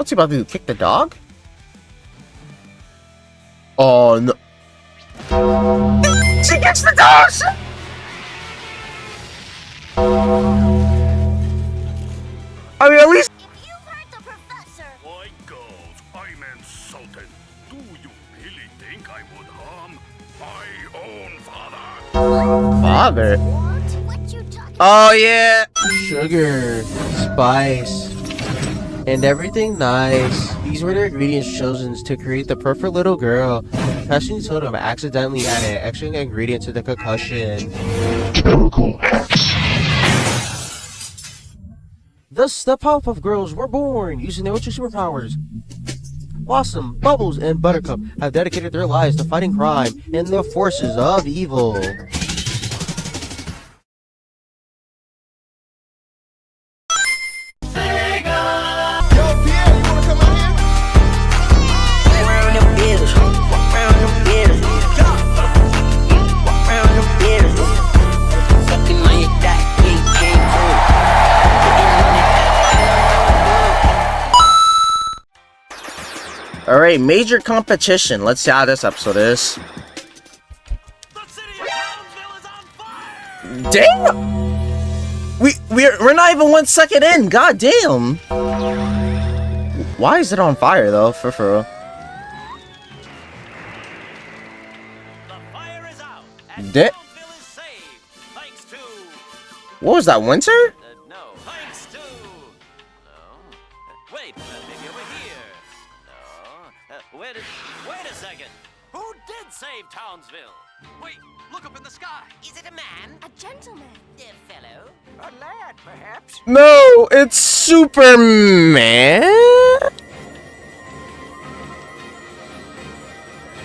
What's he about to do? Kick the dog? Oh no. She kicks the dog! I mean, at least. If you've heard the professor. Why, girls, I'm insulted. Do you really think I would harm my own father? Father? What you talking Oh yeah. Sugar, spice, and everything nice. These were the ingredients chosen to create the perfect little girl. Professionally told him accidentally added an extra ingredient to the concussion. Thus, the Powerpuff Girls were born using their two superpowers. Blossom, Bubbles, and Buttercup have dedicated their lives to fighting crime and the forces of evil. Alright, major competition. Let's see how this episode is. The city of Townsville is on fire! Damn! We're not even 1 second in. God damn! Why is it on fire though? For real. The fire is out, and Da- Townsville is saved, thanks to... What was that? Winter? no, thanks to... No. Wait, maybe over here. No. Wait a second. Who did save Townsville? Wait, look up in the sky. Is it a man? A gentleman. A fellow? A lad, perhaps? No, it's Superman.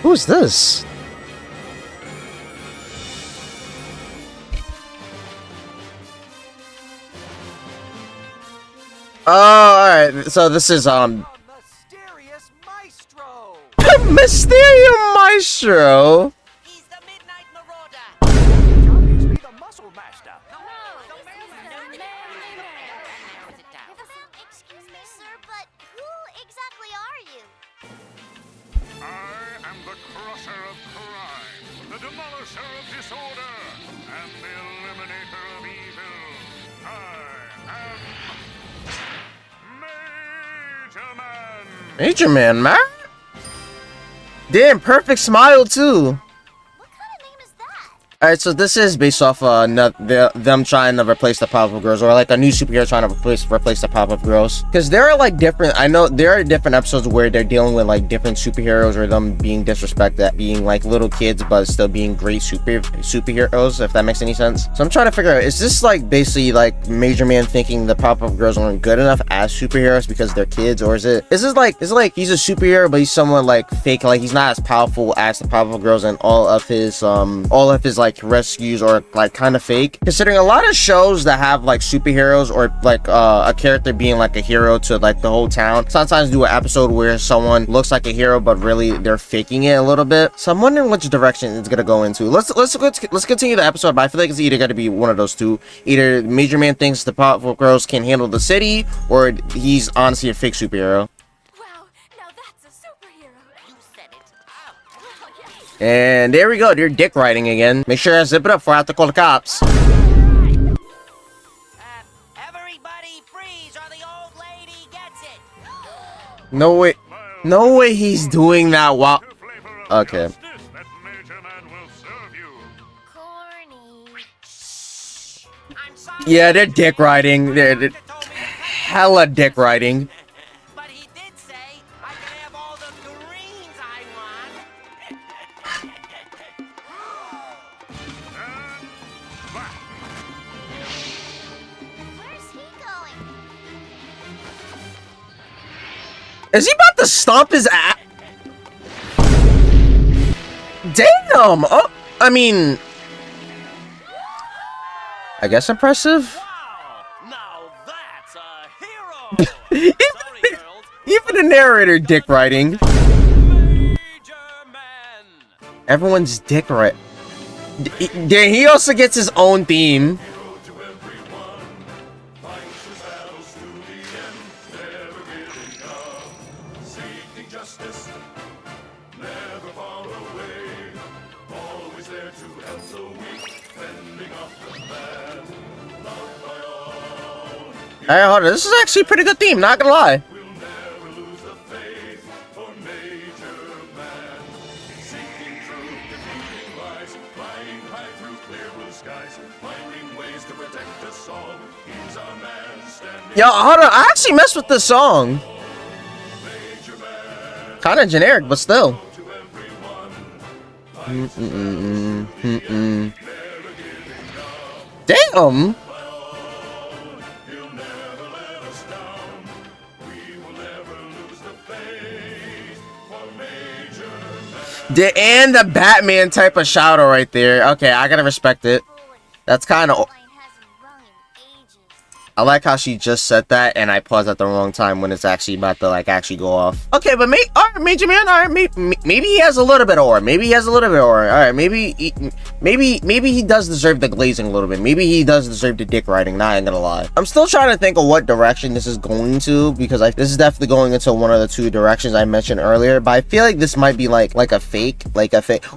Who's this? Oh, alright. So this is Mysterious maestro. Mysterio Maestro. He's the Midnight Marauder. Johnny's be the Muscle Master. Excuse me, sir, but who exactly are you? I am the crusher of crime, the demolisher of disorder, and the eliminator of evil. I am Major Man, man. Damn, perfect smile too. What kind of name is that? Alright, so this is based off them trying to replace the Powerpuff Girls, or like a new superhero trying to replace the Powerpuff Girls. Because there are like different, I know there are different episodes where they're dealing with like different superheroes or them being disrespected, being like little kids but still being great superheroes, if that makes any sense. So I'm trying to figure out, is this like basically like Major Man thinking the Powerpuff Girls aren't good enough as superheroes because they're kids, or is it like he's a superhero but he's someone like fake, like he's not as powerful as the Powerpuff Girls, and all of his like rescues are like kind of fake, considering a lot of shows that have like superheroes or like a character being like a hero to like the whole town sometimes do an episode where someone looks like a hero but really they're faking it a little bit. So I'm wondering which direction it's gonna go into. Let's continue the episode, but I feel like it's either gonna be one of those two. Either Major Man thinks the Powerpuff Girls can handle the city, or he's honestly a fake superhero. Wow, now that's a superhero. You said it. Oh, yes. And there we go, they're dick riding again. Make sure I zip it up before I have to call the cops. Everybody freeze or the old lady gets it. No way he's doing that while... Okay. That Major Man will serve you. Corny. I'm sorry. Yeah, they're dick riding. They're hella dick riding. But he did say I can have all the greens I want. Where's he going? Is he about to stomp his ass? Damn! Oh, I mean... I guess impressive? Wow! Now that's a hero! Sorry, girls. Even the narrator dick riding. Major Man! Everyone's dick right. He also gets his own theme. justice, never far away, always there to help the weak, fending off the bad, loved by all. Hey, hold on. This is actually a pretty good theme, not gonna lie. We'll never lose the faith for Major Man. Seeking truth, defeating lies, flying high through clear blue skies, finding ways to protect us all. He's our man standing. Yo, hold on. I actually messed with this song. Major Man Kind of generic, but still. to everyone. Damn. He'll never let us down. We will never lose the faith for Major Man. And the Batman type of shadow right there. Okay, I gotta respect it. That's kind of. Line hasn't rung in ages. I like how she just said that, and I paused at the wrong time when it's actually about to like actually go off. Okay, but alright, Major Man. All right, maybe he has a little bit of aura. Maybe he has a little bit of aura. All right, maybe he does deserve the glazing a little bit. Maybe he does deserve the dick riding. Not gonna lie. I'm still trying to think of what direction this is going to, because this is definitely going into one of the two directions I mentioned earlier. But I feel like this might be like a fake,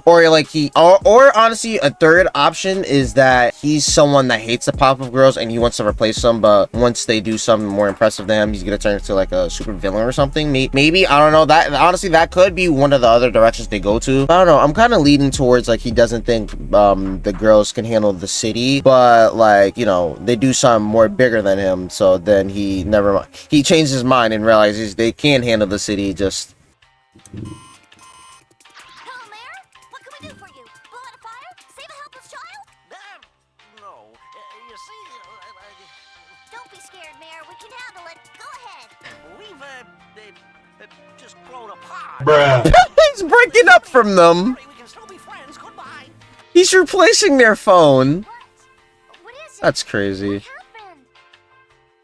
or like or honestly, a third option is that he's someone that hates the Powerpuff Girls and he wants to replace them. But once they do something more impressive than him, he's gonna turn into like a super villain or something. Maybe, I don't know. That honestly, that could be one of the other directions they go to. I don't know. I'm kind of leaning towards like he doesn't think the girls can handle the city, but like, you know, they do something more bigger than him. So then he changes his mind and realizes they can handle the city. Just Hello, Mayor. What can we do for you? Blow out a fire? Save a helpless child? No. You see, Don't be scared, Mayor. We can handle it. Go ahead. we've just grown apart. Bruh. he's breaking up from them. We can still be friends. Goodbye. He's replacing their phone. What is it? That's crazy. What happened?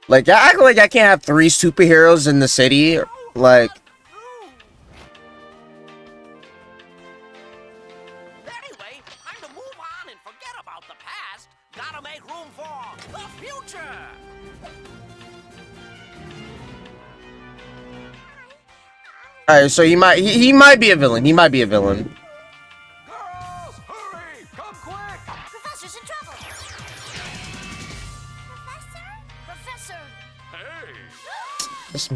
Like, I act like I can't have 3 superheroes in the city. Like, Anyway, time to move on and forget about the past. Gotta make room for the future. all right, so he might be a villain. He might be a villain. Girls, hurry! Come quick! Professor's in trouble. Professor? Hey! This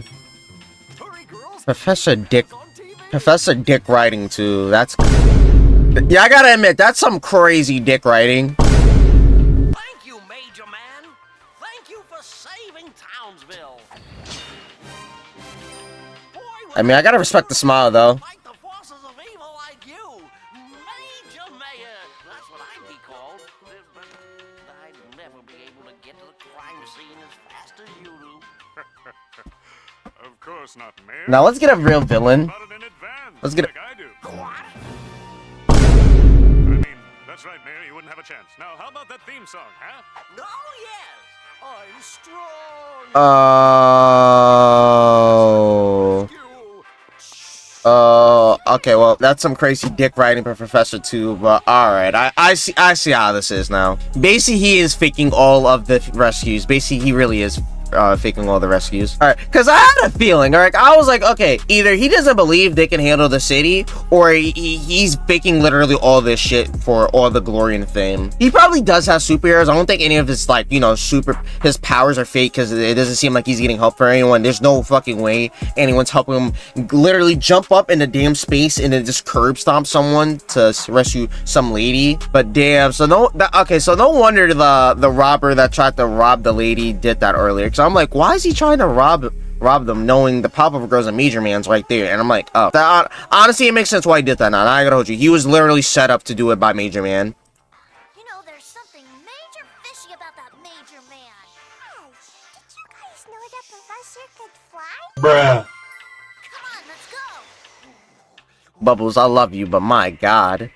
Hurry, girls! Professor Dick writing too. That's, yeah, I gotta admit, that's some crazy dick writing. Thank you, Major Man. Thank you for saving Townsville. Boy, I mean, I gotta respect the smile though. fight the forces of evil like you, Major Mayor. That's what I'd be called. But I'd never be able to get to the crime scene as fast as you do. Of course not, Mayor. Now let's get a real villain. About it in advance, Let's get like I do. What? I mean, that's right, Mayor. You wouldn't have a chance. Now, how about that theme song, huh? Oh yes, I'm strong. Oh. Okay, well, that's some crazy dick writing for Professor 2, but alright, I see how this is now. Basically, he is faking all of the rescues. Basically, he really is faking all the rescues. All right, because I had a feeling. All right, I was like, okay, either he doesn't believe they can handle the city, or he's faking literally all this shit for all the glory and fame. He probably does have superheroes. I don't think any of his, like, you know, his powers are fake, because it doesn't seem like he's getting help for anyone. There's no fucking way anyone's helping him literally jump up in the damn space and then just curb stomp someone to rescue some lady. But damn, so no wonder the robber that tried to rob the lady did that earlier. So I'm like, why is he trying to rob them, knowing the Powerpuff Girls and Major Man's right there? And I'm like, oh, that, honestly, it makes sense why he did that. Now I gotta hold you, he was literally set up to do it by Major Man. You know, there's something major fishy about that Major Man. Oh, did you guys know that Professor could fly? Bruh. Come on, let's go. Bubbles, I love you, but my God.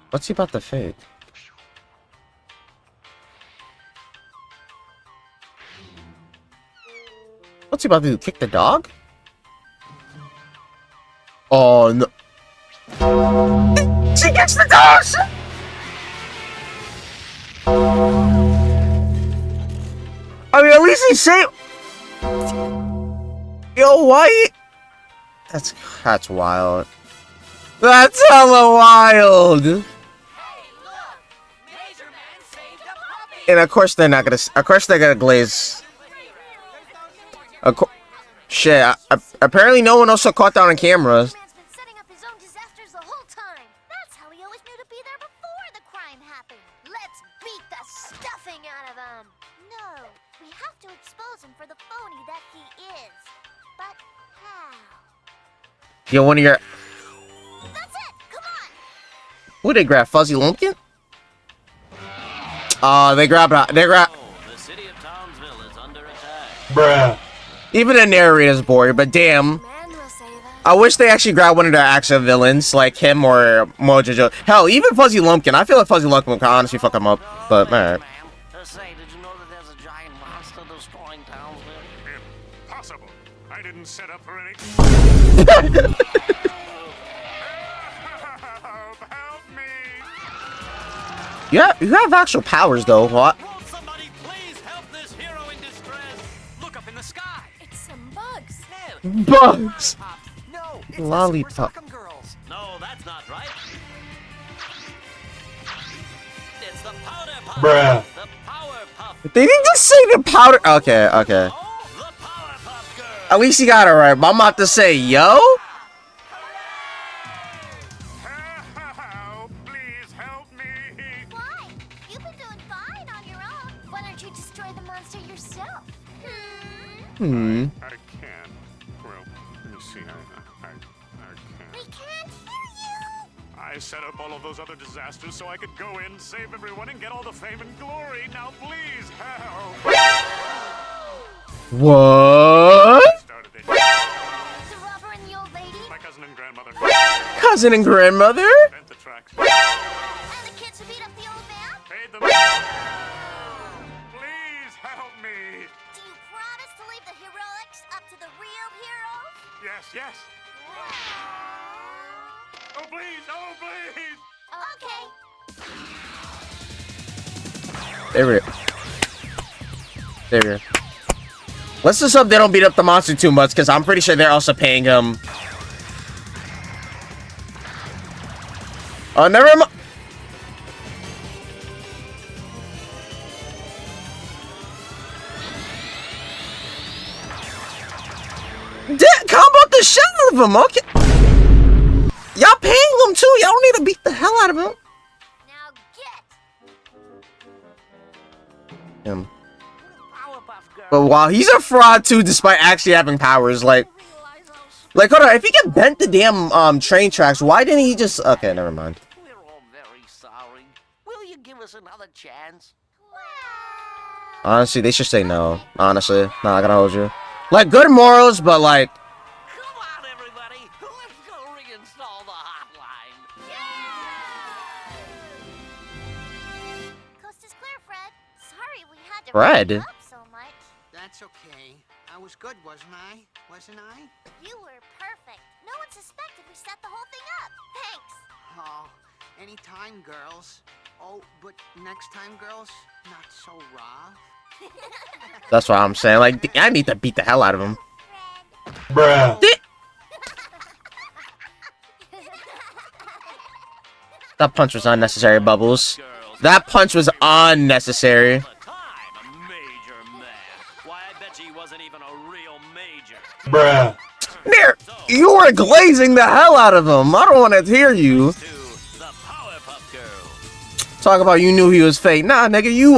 What's he about to fake? What's he about to do? Kick the dog? Oh no. She kicks the dog! is he saying? Yo, why? That's wild. That's hella wild. And of course they're not gonna. Of course they're gonna glaze. Shit. Apparently no one else caught that on camera. Man's been setting up his own disasters the whole time. That's how he always knew to be there before the crime happened. Let's beat the stuffing out of him. No, we have to expose him for the phony that he is. But how? Yo, one of your. That's it. Come on. Who they grab? Fuzzy Lumpkin? They grab. Oh, the city of Townsville is under attack. Bruh. Even the narrator's bored, but damn. Man will save us. I wish they actually grabbed one of their actual villains, like him or Mojo. Hell, even Fuzzy Lumpkin. I feel like Fuzzy Lumpkin could honestly fuck him up, but alright. Say, did you know that there's a giant monster destroying Townsville? Impossible. I didn't set up for any. Help me! Yeah, you have actual powers though. What? Won't somebody please help this hero in distress? Look up in the sky. It's some bugs. Bugs. No, it's Lollipop. the Girls. No, that's not right. It's the Powerpuff. Bruh. The Powerpuff. They didn't just say the powder. Okay. Oh, the Powerpuff Girls. At least you got it right. But I'm about to say, yo. Help! Please help me! Why? You've been doing fine on your own. Why don't you destroy the monster yourself? I can't. Well, let me see. I We can't. can't hear you. I set up all of those other disasters so I could go in, save everyone, and get all the fame and glory. Now please help! What? Started it. The robber and the old lady? My cousin and grandmother. Cousin and grandmother? Bent the tracks. And the kids who beat up the old man? Paid them. Please help me. Do you promise to leave the heroics up to the real heroes? Yes, yes. Oh please, oh please. Okay. There we go. There we go. Let's just hope they don't beat up the monster too much, because I'm pretty sure they're also paying him. Oh, never mind. Combo the shit out of him, okay? Y'all paying him too. Y'all don't need to beat the hell out of him. Now get. Him. Powerpuff Girls. But while he's a fraud too, despite actually having powers, like hold on, if he can bend the damn train tracks, why didn't he just? Okay, never mind. We're all very sorry. Will you give us another chance? Honestly, they should say no. Honestly, not gonna hold you. Like good morals, but like Come on, everybody. Let's go reinstall the hotline. Coast is clear, Fred. Sorry we had to Fred? wrap you up so much. That's okay. I was good, wasn't I? Wasn't I? You were perfect. No one suspected we set the whole thing up. Thanks. Oh, anytime, girls. Oh, but next time, girls, not so rough. that's what I'm saying. Like I need to beat the hell out of him. Bruh. That punch was unnecessary, Bubbles. Girls. That punch was unnecessary. All the time, a major man. Why, I bet you he wasn't even a real major. Bruh. There, you were glazing the hell out of him. I don't want to hear you To the Powerpuff Girls. talk about you knew he was fake. Nah, nigga, you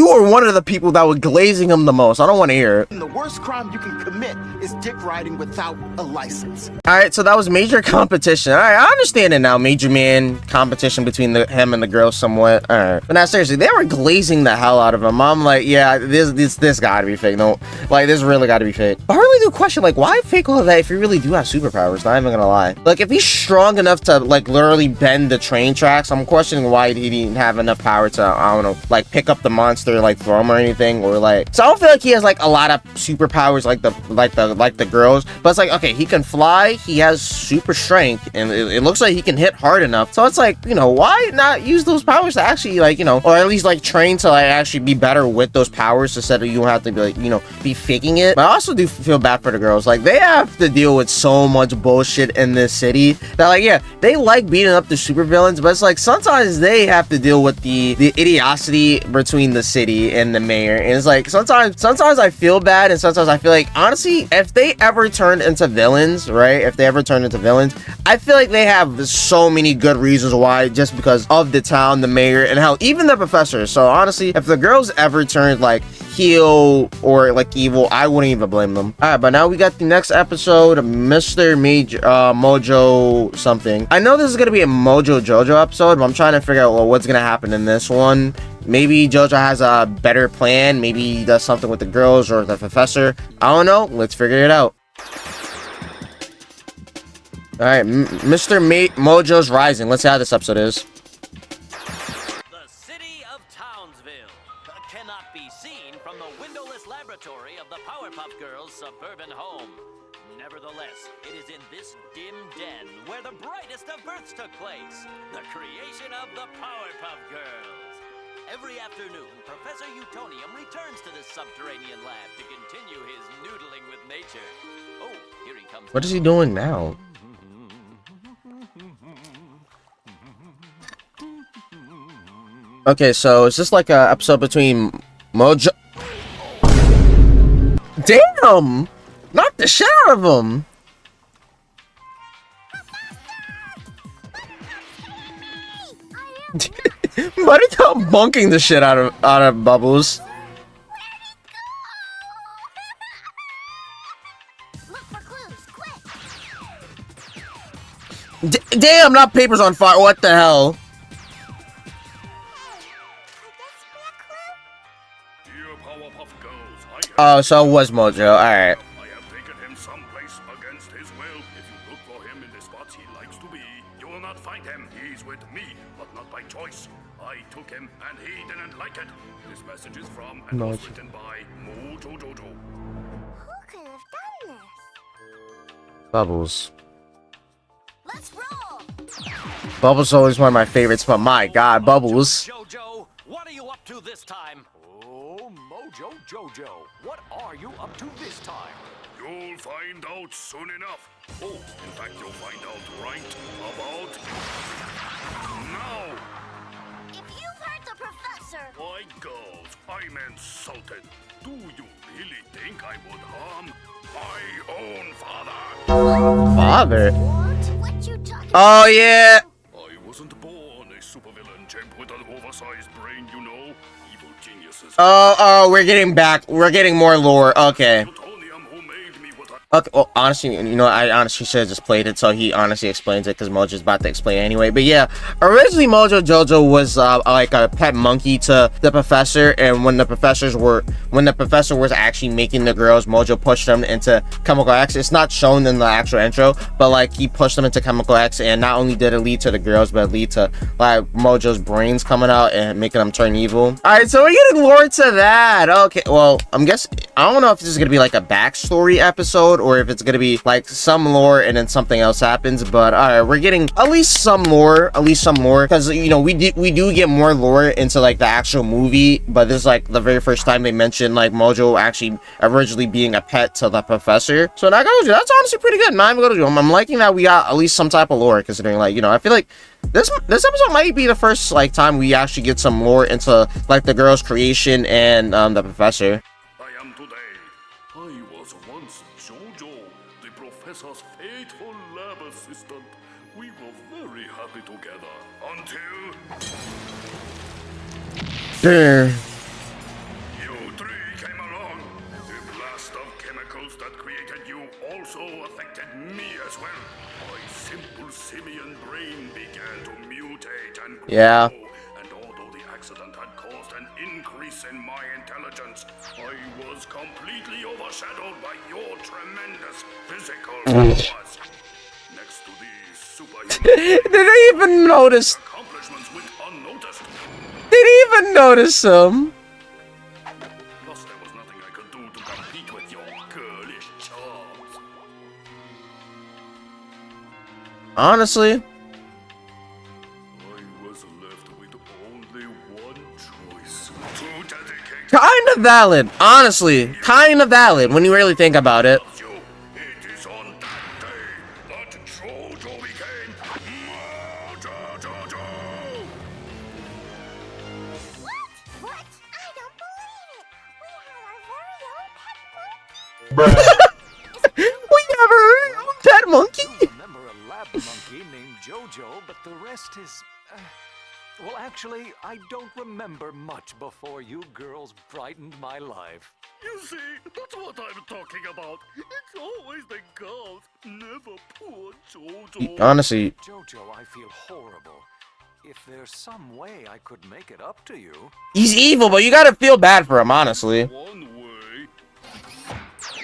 were one of the people that were glazing him the most. I don't want to hear it. The worst crime you can commit is dick riding without a license. All right, so that was major competition. All right, I understand it now. Major man competition between him and the girl somewhat. All right, but now seriously, they were glazing the hell out of him. I'm like, yeah, this gotta be fake. No, like this really gotta be fake. But I really do question, like, why fake all that if you really do have superpowers? Not even gonna lie. Like, if he's strong enough to like literally bend the train tracks So I'm questioning why he didn't have enough power to, I don't know, like pick up the monster, like throw him or anything, or like. So I don't feel like he has like a lot of superpowers like the girls. But it's like, okay, he can fly, he has super strength, and it looks like he can hit hard enough. So it's like, you know, why not use those powers to actually, like, you know, or at least like train to like actually be better with those powers instead of you don't have to be like, you know, be faking it. But I also do feel bad for the girls. Like, they have to deal with so much bullshit in this city that, like, yeah, they like beating up the supervillains, but it's like sometimes they have to deal with the idiocy between the city and the mayor. And it's like sometimes I feel bad, and sometimes I feel like, honestly, if they ever turned into villains, right? If they ever turned into villains, I feel like they have so many good reasons why, just because of the town, the mayor, and hell, even the professor. So honestly, if the girls ever turned like heel or like evil, I wouldn't even blame them. All right, but now we got the next episode, Mr. Mojo something. I know this is gonna be a Mojo Jojo episode, but I'm trying to figure out, well, what's gonna happen in this one. Maybe Jojo has a better plan. Maybe he does something with the girls or the professor. I don't know. Let's figure it out. All right, Mr. Mojos Rising. Let's see how this episode is. The city of Townsville cannot be seen from the windowless laboratory of the Powerpuff Girls' suburban home. Nevertheless, it is in this dim den where the brightest of births took place, the creation of the Powerpuff Girls. Every afternoon, Professor Utonium returns to this subterranean lab to continue his noodling with nature. Oh, here he comes. What is he doing now? Okay, so is this like a episode between Mojo? Damn! Knock the shit out of him! Why did you bunking the shit out of Bubbles? Look for clues, quick! Damn, not papers on fire. What the hell? Dear Powerpuff Girls, Oh, so it was Mojo. Alright. I have taken him someplace against his will. If you look for him in the spots he likes to be, you will not find him. He's with me, but not by choice. I took him, and he didn't like it. This message is from and was written by Mojo Jojo. Who could have done this? Bubbles. Let's roll! Bubbles is always one of my favorites, but my god, Bubbles. Jojo, what are you up to this time? Oh, Mojo Jojo, what are you up to this time? You'll find out soon enough. Oh, in fact, you'll find out right about now. If you've heard the professor... Why, girls, I'm insulted. Do you really think I would harm my own father? Father? What you talking Oh, yeah. I wasn't born a supervillain chimp with an oversized brain, you know. Evil geniuses. Oh, we're getting back. We're getting more lore. Okay. Plutonium who made me what I... Okay, well, honestly, you know, I honestly should have just played it so he honestly explains it, because Mojo's about to explain it anyway. But yeah, originally Mojo Jojo was like a pet monkey to the professor, and when the professor was actually making the girls, Mojo pushed them into Chemical X. It's not shown in the actual intro, but like he pushed them into Chemical X, and not only did it lead to the girls, but it lead to like Mojo's brains coming out and making them turn evil. All right, so we're getting lore to that. Okay, well, I don't know if this is gonna be like a backstory episode, or if it's gonna be like some lore and then something else happens. But all right, we're getting at least some lore, because you know we do get more lore into like the actual movie. But this is like the very first time they mentioned like Mojo actually originally being a pet to the professor. So that goes, that's honestly pretty good, man. I'm liking that we got at least some type of lore, considering like, you know, I feel like this episode might be the first like time we actually get some lore into like the girl's creation and the professor. I am today. I was once Jojo, the professor's faithful lab assistant. We were very happy together until you three came along. The blast of chemicals that created you also affected me as well. My simple simian brain began to mutate and grow. Yeah. And although the accident had caused an increase in my intelligence, I was completely overshadowed by your tremendous physical powers. Next to these superhuman Did they even notice? accomplishments contest. Didn't even notice him. Plus, there was nothing I could do to compete with your girlish charms. Honestly, I was left with only one choice. To dedicate kind of valid. Honestly, kind of valid when you really think about it. you. It is on that day that Jojo became Mojo Jojo. What? I don't believe it! We had our very own pet monkey! We never heard of that monkey. I remember a lab monkey named Jojo, but the rest is... well, actually, I don't remember much before you girls brightened my life. You see, that's what I'm talking about. It's always the girls, never poor Jojo. Honestly, Jojo, I feel horrible. If there's some way I could make it up to you... he's evil, but you gotta feel bad for him, honestly. One way.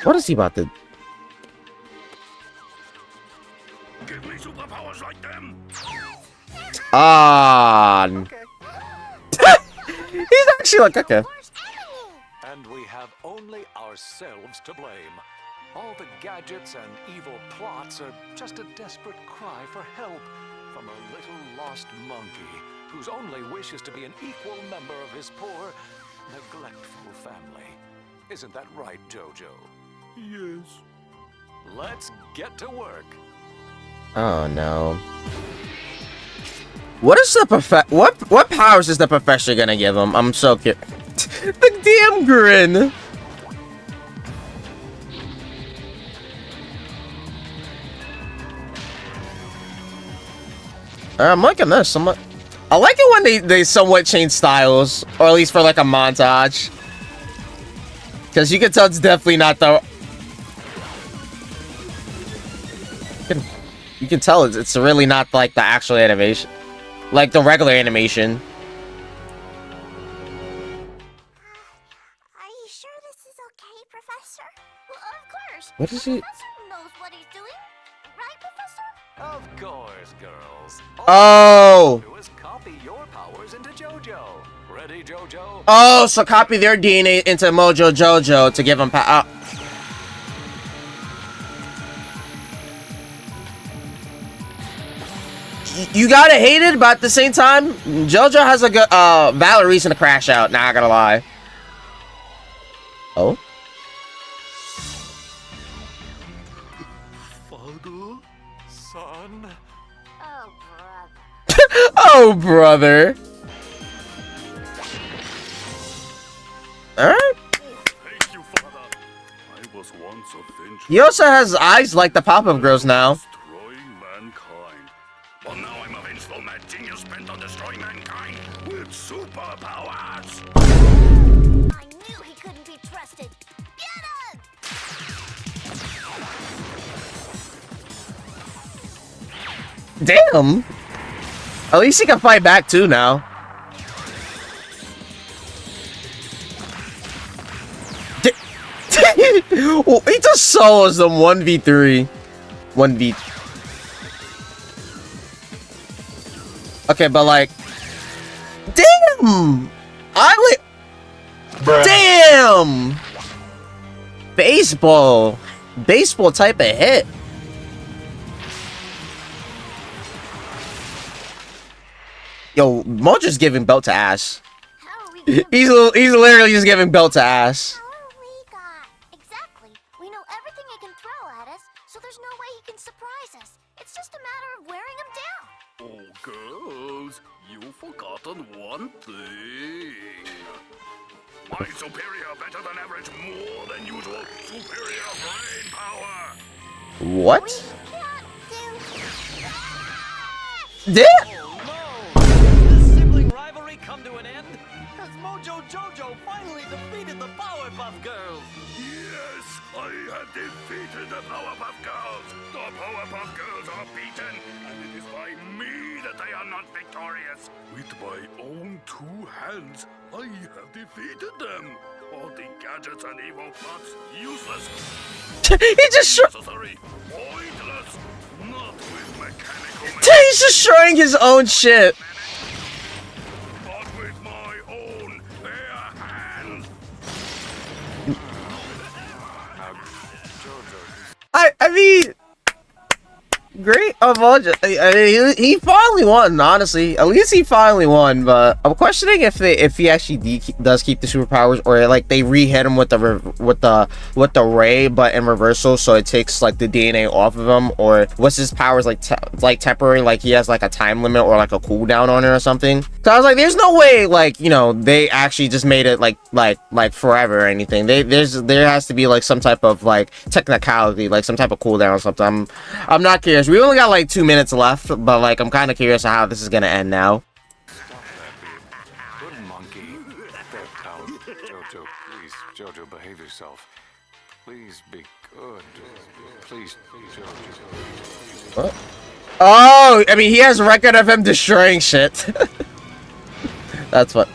What is he about to... Give me superpowers like them. Ah. He's actually like, okay. And we have only ourselves to blame. All the gadgets and evil plots are just a desperate cry for help from a little lost monkey whose only wish is to be an equal member of his poor, neglectful family. Isn't that right, Jojo? Yes. Let's get to work. Oh no. What is the what powers is the professor gonna give him? I'm so curious. The damn grin. I'm liking this. I like it when they somewhat change styles, or at least for like a montage. Because you can tell it's definitely not the... You can tell it's really not like the actual animation. Like the regular animation. Are you sure this is okay, Professor? Well, of course. What is he... Professor knows what he's doing. Right, Professor? Of course, girls. Oh! Do is copy your powers into Jojo. Ready, Jojo? Oh, so copy their DNA into Mojo Jojo to give them power. You gotta hate it, but at the same time, Jojo has a good, valid reason to crash out. Not gonna lie. Oh? Father? Son? Oh, brother. Oh, brother. Alright. Thank you, Father. I was once a vengeance. He also has eyes like the Powerpuff Girls now. Destroying mankind. Well, now I'm a vengeful mad genius bent on destroying mankind with superpowers. I knew he couldn't be trusted. Get him! Damn. At least he can fight back too now. Well, he just solos them 1v3. 1v. Okay, but like, damn! Damn! Baseball type of hit. Yo, Mojo's giving belt to ass. How are we gonna... He's literally just giving belt to ass. How are we got... Exactly. We know everything he can throw at us, so there's no way he can surprise us. It's just a matter of wearing him down. Oh, girls, you've forgotten one thing. My superior, better than average, more than usual, superior brain power. What? Can't do... Damn! Does the sibling rivalry come to an end? Has Mojo Jojo finally defeated the Powerpuff Girls? Yes, I have defeated the Powerpuff Girls. The Powerpuff Girls are beaten, and it is by me that they are not victorious. With my own two hands, I have defeated them. All the gadgets and evil plots, useless. He just Necessary, pointless. Not with mechanical. He's destroying his own shit. Mojo, he finally won. Honestly, at least he finally won. But I'm questioning if he actually does keep the superpowers, or like they re-hit him with the ray, but in reversal, so it takes like the DNA off of him, or what's his powers like temporary, like he has like a time limit or like a cooldown on it or something. So I was like, there's no way, like, you know, they actually just made it like forever or anything. There has to be like some type of like technicality, like some type of cooldown or something. I'm not curious. We only got like 2 minutes left, but like I'm kind of curious how this is gonna end now. Good monkey. There, Jojo, please, Jojo, behave yourself. Please be good. Please, Jojo. What? Oh, I mean, he has record of him destroying shit. That's what.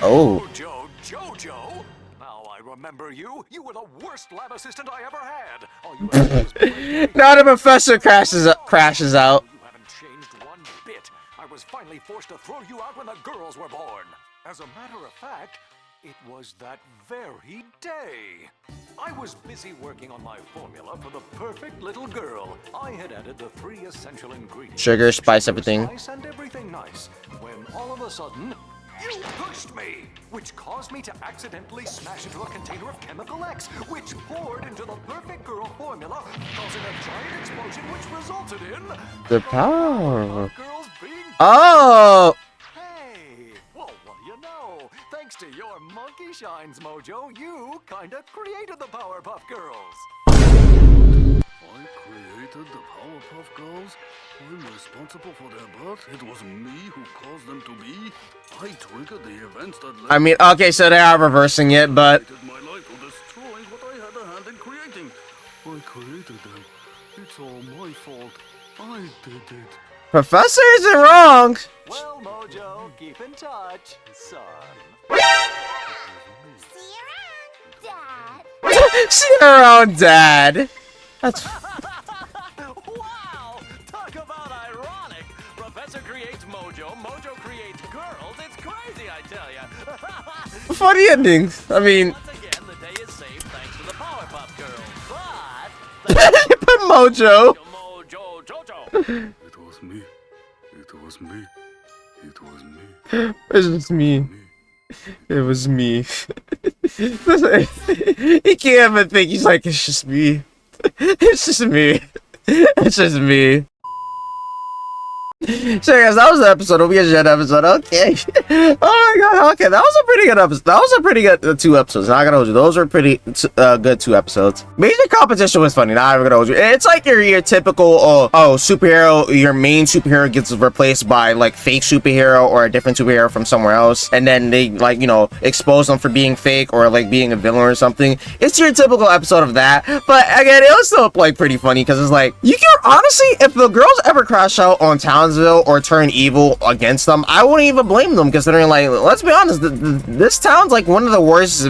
Oh. Jojo. Now I remember you. You were the worst lab assistant I ever had. All you ever did was Now the professor crashes out. You haven't changed one bit. I was finally forced to throw you out when the girls were born. As a matter of fact, it was that very day. I was busy working on my formula for the perfect little girl. I had added the 3 essential ingredients. Sugar, spice, everything. Spice and everything nice. When all of a sudden, you pushed me, which caused me to accidentally smash into a container of Chemical X, which poured into the perfect girl formula, causing a giant explosion which resulted in The power. Girls being Oh. Hey, well, what do you know? Thanks to your monkey shines, Mojo, you kinda created the Powerpuff Girls. I created the Powerpuff Girls. I'm responsible for their birth. It was me who caused them to be. I triggered the events that led I mean, okay, so they are reversing it, but my life to destroying what I had a hand in creating. I created them. It's all my fault. I did it. Professor isn't wrong. Well, Mojo, keep in touch, son. See you around, Dad. See you around, Dad. That's Wow! Talk about ironic. Professor creates Mojo, Mojo creates girls. It's crazy, I tell ya. funny endings. I mean, Once again, the day is saved thanks to the Powerpuff Girls. But put Mojo. Mojo, Jojo. It was me. It was me. It was me. It was me. It was me. He can't even think. He's like, it's just me. It's just me. It's just me. So guys, that was the episode. Hope you guys enjoyed the episode. Okay. Oh my god. Okay, that was a pretty good episode. That was a pretty good 2 episodes. Not gonna hold you. Those were pretty good 2 episodes. Major competition was funny. Not even gonna hold you. It's like your typical superhero. Your main superhero gets replaced by like fake superhero or a different superhero from somewhere else, and then they like, you know, expose them for being fake or like being a villain or something. It's your typical episode of that. But again, it was still like pretty funny because it's like, you can honestly, if the girls ever crash out on Townsville or turn evil against them, I wouldn't even blame them, considering, like, let's be honest, this town's like one of the worst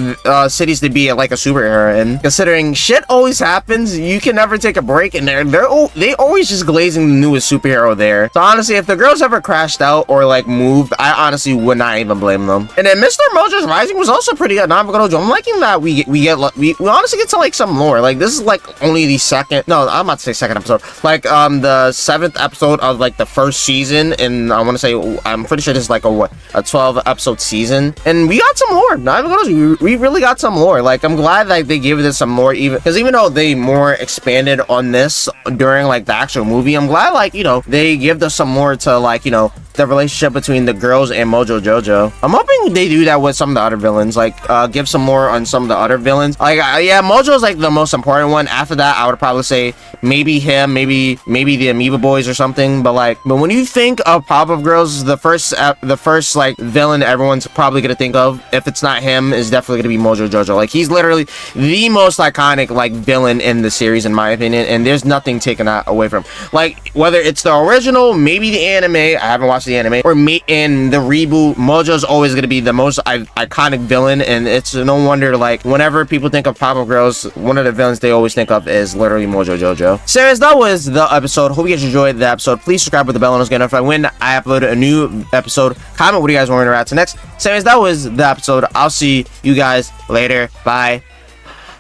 cities to be like a superhero in, considering shit always happens. You can never take a break in there. They always just glazing the newest superhero there. So honestly, if the girls ever crashed out or like moved, I honestly would not even blame them. And then Mr. Mojos Rising was also pretty good. I'm liking that we honestly get to like some lore. Like, this is like only the second, no, I'm about to say second episode, like the 7th episode of like the first season, and I want to say, I'm pretty sure this is like a 12 episode season, and we got some lore. Not even gonna, we really got some lore. Like, I'm glad like they gave this some lore, even though they more expanded on this during like the actual movie, I'm glad, like, you know, they give us some more to, like, you know, the relationship between the girls and Mojo Jojo. I'm hoping they do that with some of the other villains, like give some more on some of the other villains. Like, yeah, Mojo's like the most important one. After that, I would probably say maybe him, maybe the Amoeba Boys or something. But when you think of Powerpuff Girls, the first like villain everyone's probably gonna think of, if it's not him, is definitely gonna be Mojo Jojo. Like, he's literally the most iconic like villain in the series, in my opinion, and there's nothing taken that away from him. Like, whether it's the original, maybe the anime, I haven't watched the anime, or in the reboot, Mojo's always gonna be the most iconic villain, and it's no wonder, like, whenever people think of Powerpuff Girls, one of the villains they always think of is literally Mojo Jojo. So anyways, that was the episode. Hope you guys enjoyed the episode. Please subscribe with the bell notification if I win. I upload a new episode. Comment what you guys want to react to next. So anyways, that was the episode. I'll see you guys later. Bye.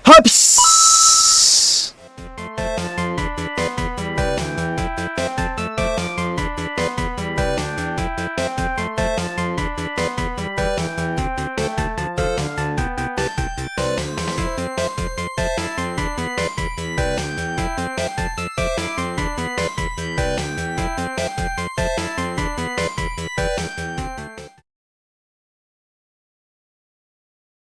Peace.